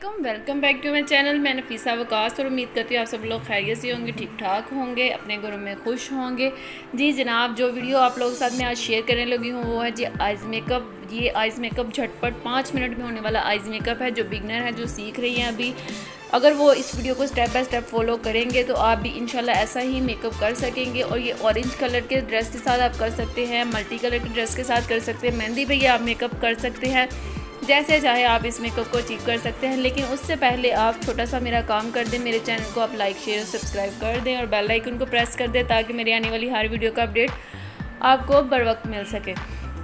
Welcome back to my channel. मैं नफीसा वकास और उम्मीद करती हूँ आप सब लोग खैरियत से होंगे, ठीक ठाक होंगे, अपने घरों में खुश होंगे। जी जनाब, जो वीडियो आप लोगों के साथ मैं आज शेयर करने लगी हूँ वो है जी आइज़ मेकअप। ये आइज़ मेकअप झटपट 5 मिनट में होने वाला आइज़ मेकअप है। जो बिगनर है, जो सीख रही हैं अभी, अगर वो इस वीडियो को स्टेप बाय स्टेप फॉलो करेंगे तो आप भी इंशाल्लाह ऐसा ही मेकअप कर सकेंगे। और ये ऑरेंज कलर के ड्रेस के साथ आप कर सकते हैं, मल्टी कलर की ड्रेस के साथ कर सकते हैं, मेहंदी पे आप मेकअप कर सकते हैं, जैसे चाहे आप इस मेकअप को अचीव कर सकते हैं। लेकिन उससे पहले आप छोटा सा मेरा काम कर दें, मेरे चैनल को आप लाइक शेयर और सब्सक्राइब कर दें और बेल आइकन को प्रेस कर दें ताकि मेरी आने वाली हर वीडियो का अपडेट आपको बर वक्त मिल सके।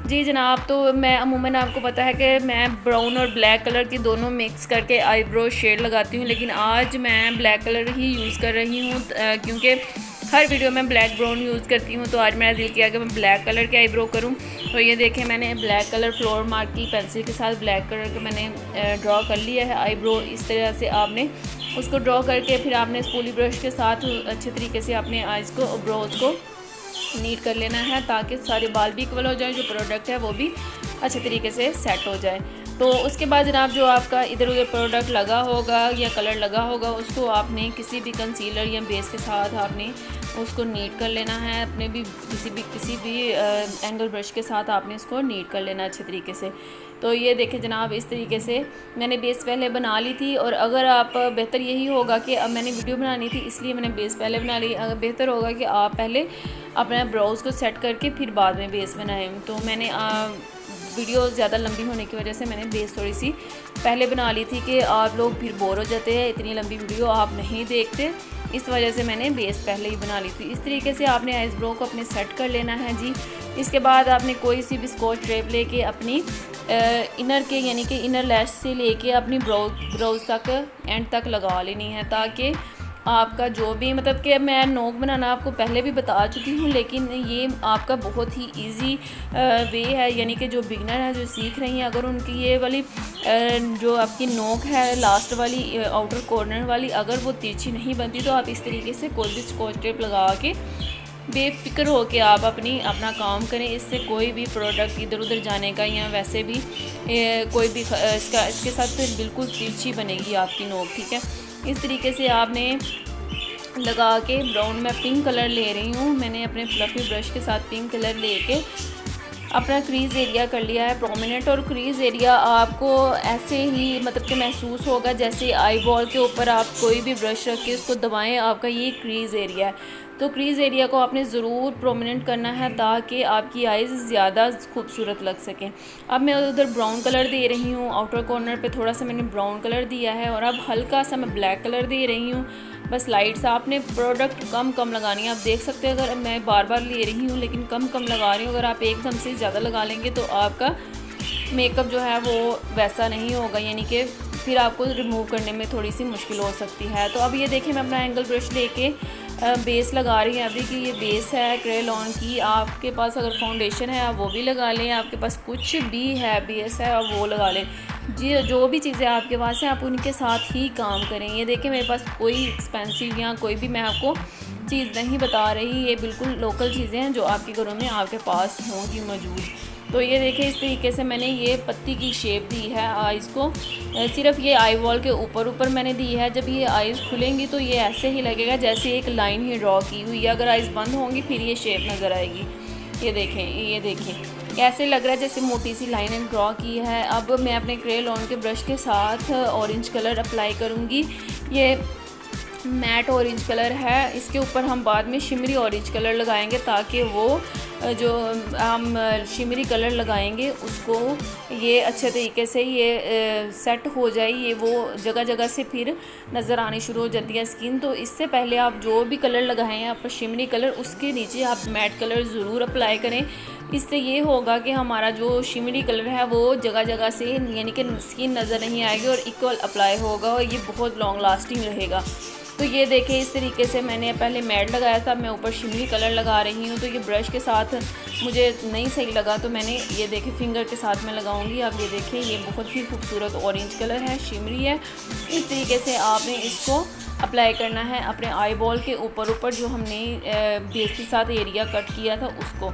जी जनाब, तो मैं अमूमन आपको पता है कि मैं ब्राउन और ब्लैक कलर की दोनों मिक्स करके आईब्रो शेड लगाती हूँ, लेकिन आज मैं ब्लैक कलर ही यूज़ कर रही हूँ क्योंकि हर वीडियो में ब्लैक ब्राउन यूज़ करती हूँ। तो आज मेरा दिल किया कि मैं ब्लैक कलर के आईब्रो करूँ। तो ये देखें, मैंने ब्लैक कलर फ्लोर मार्क की पेंसिल के साथ ब्लैक कलर का मैंने ड्रॉ कर लिया है आईब्रो। इस तरह से आपने उसको ड्रॉ करके फिर आपने स्पूली ब्रश के साथ अच्छे तरीके से अपने आइज़ को ब्रोज को नीट कर लेना है ताकि सारे बाल भी इक्वल हो जाए, जो प्रोडक्ट है वो भी अच्छे तरीके से सेट हो जाए। तो उसके बाद जनाब जो आपका इधर उधर प्रोडक्ट लगा होगा या कलर लगा होगा उसको आपने किसी भी कंसीलर या बेस के साथ आपने उसको नीट कर लेना है। अपने भी किसी भी एंगल ब्रश के साथ आपने इसको नीट कर लेना अच्छे तरीके से। तो ये देखें जनाब, इस तरीके से मैंने बेस पहले बना ली थी। और अगर आप बेहतर यही होगा कि अब मैंने वीडियो बनानी थी इसलिए मैंने बेस पहले बना ली, अगर बेहतर होगा कि आप पहले अपना ब्राउज़ को सेट करके फिर बाद में बेस बनाएं। तो मैंने वीडियो ज़्यादा लंबी होने की वजह से मैंने बेस थोड़ी सी पहले बना ली थी कि आप लोग फिर बोर हो जाते हैं, इतनी लंबी वीडियो आप नहीं देखते, इस वजह से मैंने बेस पहले ही बना ली थी। इस तरीके से आपने आइस ब्रो को अपने सेट कर लेना है जी। इसके बाद आपने कोई सी भी स्कॉच टेप लेके अपनी इनर के यानी कि इनर लैश से लेके अपनी ब्राउज तक एंड तक लगा लेनी है ताकि आपका जो भी मतलब कि मैं नोक बनाना आपको पहले भी बता चुकी हूँ, लेकिन ये आपका बहुत ही इजी वे है। यानी कि जो बिगनर है, जो सीख रही हैं, अगर उनकी ये वाली जो आपकी नोक है लास्ट वाली आउटर कॉर्नर वाली, अगर वो तिरछी नहीं बनती तो आप इस तरीके से कोई भी स्कॉच टेप लगा के बेफिक्र हो के आप अपना काम करें। इससे कोई भी प्रोडक्ट इधर उधर जाने का या वैसे भी कोई भी इसके साथ फिर बिल्कुल तिरछी बनेगी आपकी नोक, ठीक है। इस तरीके से आपने लगा के ब्राउन में पिंक कलर ले रही हूँ, मैंने अपने फ्लफ़ी ब्रश के साथ पिंक कलर लेके अपना क्रीज़ एरिया कर लिया है प्रोमिनेंट। और क्रीज़ एरिया आपको ऐसे ही मतलब कि महसूस होगा जैसे आई बॉल के ऊपर आप कोई भी ब्रश रख के उसको दबाएं, आपका ये क्रीज़ एरिया है। तो क्रीज़ एरिया को आपने ज़रूर प्रोमिनेंट करना है ताकि आपकी आइज़ ज़्यादा खूबसूरत लग सकें। अब मैं उधर ब्राउन कलर दे रही हूँ, आउटर कॉर्नर पे थोड़ा सा मैंने ब्राउन कलर दिया है और अब हल्का सा मैं ब्लैक कलर दे रही हूँ। बस लाइट सा आपने प्रोडक्ट कम लगानी है। आप देख सकते हैं, अगर मैं बार बार ले रही हूँ लेकिन कम लगा रही हूँ, अगर आप एकदम से ज़्यादा लगा लेंगे तो आपका मेकअप जो है वो वैसा नहीं होगा, यानी कि फिर आपको रिमूव करने में थोड़ी सी मुश्किल हो सकती है। तो अब ये देखिए, मैं अपना एंगल ब्रश लेके बेस लगा रही हैं अभी कि ये बेस है क्रेलॉन की। आपके पास अगर फाउंडेशन है आप वो भी लगा लें, आपके पास कुछ भी है बेस है आप वो लगा लें जी। जो भी चीज़ें आपके पास हैं आप उनके साथ ही काम करें। ये देखें, मेरे पास कोई एक्सपेंसिव या कोई भी मैं आपको चीज़ नहीं बता रही, ये बिल्कुल लोकल चीज़ें हैं जो आपके घरों में आपके पास होंगी मौजूद। तो ये देखें, इस तरीके से मैंने ये पत्ती की शेप दी है आइज़ को, सिर्फ ये आई वॉल के ऊपर मैंने दी है। जब ये आइज़ खुलेंगी तो ये ऐसे ही लगेगा जैसे एक लाइन ही ड्रॉ की हुई है। अगर आइज़ बंद होंगी फिर ये शेप नज़र आएगी। ये देखें ऐसे लग रहा है जैसे मोटी सी लाइन ड्रॉ की है। अब मैं अपने क्रेयॉन के ब्रश के साथ ऑरेंज कलर अप्लाई करूँगी। ये मैट ऑरेंज कलर है, इसके ऊपर हम बाद में शिमरी ऑरेंज कलर लगाएंगे ताकि वो जो हम शिमरी कलर लगाएंगे उसको ये अच्छे तरीके से ये सेट हो जाए, ये वो जगह जगह से फिर नज़र आनी शुरू हो जाती है स्किन। तो इससे पहले आप जो भी कलर लगाएं हैं आपका शिमरी कलर, उसके नीचे आप मैट कलर ज़रूर अप्लाई करें। इससे ये होगा कि हमारा जो शिमरी कलर है वो जगह जगह से यानी कि स्किन नज़र नहीं आएगी और इक्वल अप्लाई होगा और ये बहुत लॉन्ग लास्टिंग रहेगा। तो ये देखें, इस तरीके से मैंने पहले मैट लगाया था, मैं ऊपर शिमरी कलर लगा रही हूँ। तो ये ब्रश के साथ मुझे नहीं सही लगा तो मैंने ये देखें फिंगर के साथ मैं लगाऊंगी। आप ये देखें, ये बहुत ही खूबसूरत ऑरेंज कलर है, शिमरी है। इस तरीके से आपने इसको अप्लाई करना है अपने आई बॉल के ऊपर जो हमने बेस के साथ एरिया कट किया था उसको।